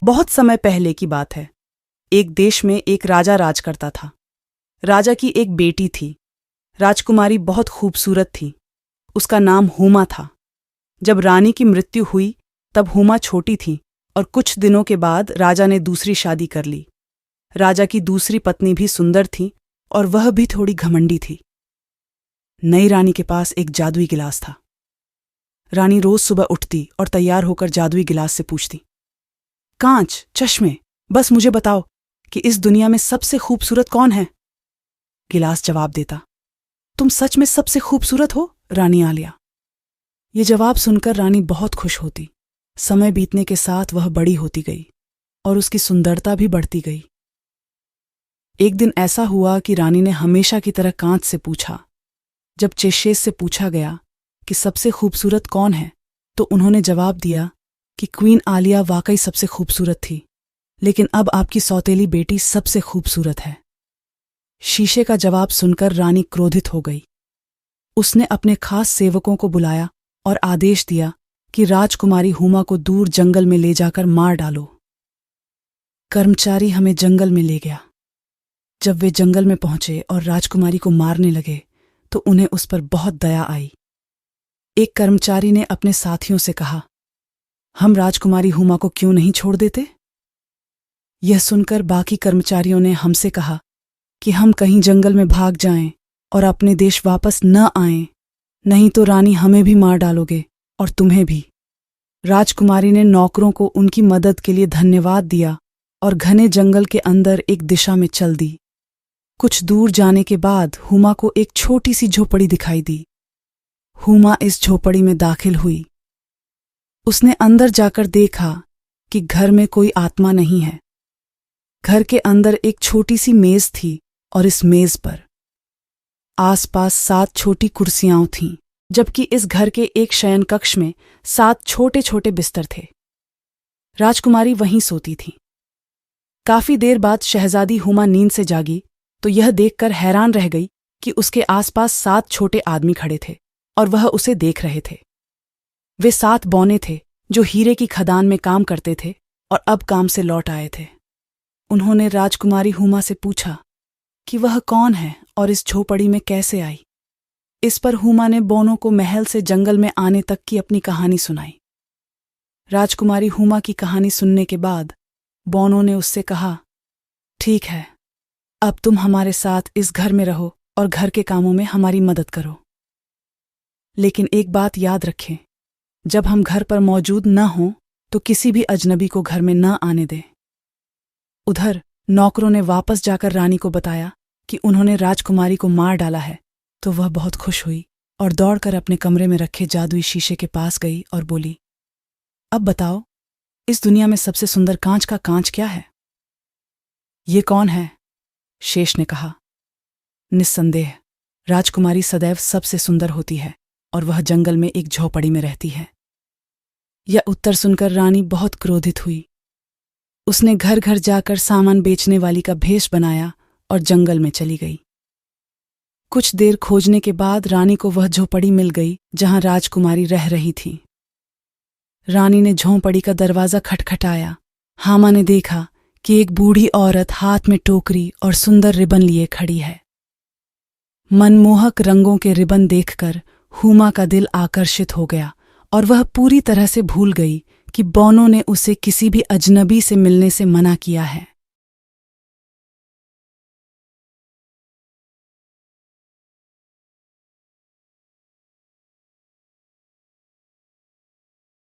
बहुत समय पहले की बात है। एक देश में एक राजा राज करता था। राजा की एक बेटी थी। राजकुमारी बहुत खूबसूरत थी। उसका नाम हुमा था। जब रानी की मृत्यु हुई तब हुमा छोटी थी और कुछ दिनों के बाद राजा ने दूसरी शादी कर ली। राजा की दूसरी पत्नी भी सुंदर थी और वह भी थोड़ी घमंडी थी। नई रानी के पास एक जादुई गिलास था। रानी रोज सुबह उठती और तैयार होकर जादुई गिलास से पूछती, कांच, चश्मे, बस मुझे बताओ कि इस दुनिया में सबसे खूबसूरत कौन है। गिलास जवाब देता, तुम सच में सबसे खूबसूरत हो रानी आलिया। ये जवाब सुनकर रानी बहुत खुश होती। समय बीतने के साथ वह बड़ी होती गई और उसकी सुंदरता भी बढ़ती गई। एक दिन ऐसा हुआ कि रानी ने हमेशा की तरह कांच से पूछा। जब चेशेस से पूछा गया कि सबसे खूबसूरत कौन है तो उन्होंने जवाब दिया कि क्वीन आलिया वाकई सबसे खूबसूरत थी, लेकिन अब आपकी सौतेली बेटी सबसे खूबसूरत है। शीशे का जवाब सुनकर रानी क्रोधित हो गई। उसने अपने खास सेवकों को बुलाया और आदेश दिया कि राजकुमारी हुमा को दूर जंगल में ले जाकर मार डालो। कर्मचारी हमें जंगल में ले गया। जब वे जंगल में पहुंचे और राजकुमारी को मारने लगे तो उन्हें उस पर बहुत दया आई। एक कर्मचारी ने अपने साथियों से कहा, हम राजकुमारी हुमा को क्यों नहीं छोड़ देते? यह सुनकर बाकी कर्मचारियों ने हमसे कहा कि हम कहीं जंगल में भाग जाएं और अपने देश वापस न आएं, नहीं तो रानी हमें भी मार डालोगे और तुम्हें भी। राजकुमारी ने नौकरों को उनकी मदद के लिए धन्यवाद दिया और घने जंगल के अंदर एक दिशा में चल दी। कुछ दूर जाने के बाद हुमा को एक छोटी सी झोपड़ी दिखाई दी। हुमा इस झोपड़ी में दाखिल हुई। उसने अंदर जाकर देखा कि घर में कोई आत्मा नहीं है। घर के अंदर एक छोटी सी मेज थी और इस मेज पर आसपास 7 छोटी कुर्सियां थीं, जबकि इस घर के एक शयन कक्ष में 7 छोटे छोटे बिस्तर थे। राजकुमारी वहीं सोती थी। काफी देर बाद शहजादी हुमा नींद से जागी तो यह देखकर हैरान रह गई कि उसके आसपास 7 छोटे आदमी खड़े थे और वह उसे देख रहे थे। वे 7 बौने थे जो हीरे की खदान में काम करते थे और अब काम से लौट आए थे। उन्होंने राजकुमारी हुमा से पूछा कि वह कौन है और इस झोपड़ी में कैसे आई। इस पर हुमा ने बौनों को महल से जंगल में आने तक की अपनी कहानी सुनाई। राजकुमारी हुमा की कहानी सुनने के बाद बौनों ने उससे कहा, ठीक है, अब तुम हमारे साथ इस घर में रहो और घर के कामों में हमारी मदद करो। लेकिन एक बात याद रखें, जब हम घर पर मौजूद न हों तो किसी भी अजनबी को घर में न आने दें। उधर नौकरों ने वापस जाकर रानी को बताया कि उन्होंने राजकुमारी को मार डाला है, तो वह बहुत खुश हुई और दौड़कर अपने कमरे में रखे जादुई शीशे के पास गई और बोली, अब बताओ, इस दुनिया में सबसे सुंदर कांच का कांच क्या है? ये कौन है? शेष ने कहा, निस्संदेह राजकुमारी सदैव सबसे सुंदर होती है और वह जंगल में एक झोपड़ी में रहती है। यह उत्तर सुनकर रानी बहुत क्रोधित हुई। उसने घर घर जाकर सामान बेचने वाली का भेष बनाया और जंगल में चली गई। कुछ देर खोजने के बाद रानी को वह झोपड़ी मिल गई जहां राजकुमारी रह रही थी। रानी ने झोंपड़ी का दरवाजा खटखटाया। हामा ने देखा कि एक बूढ़ी औरत हाथ में टोकरी और सुंदर रिबन लिए खड़ी है। मनमोहक रंगों के रिबन देखकर हुमा का दिल आकर्षित हो गया और वह पूरी तरह से भूल गई कि बौनों ने उसे किसी भी अजनबी से मिलने से मना किया है।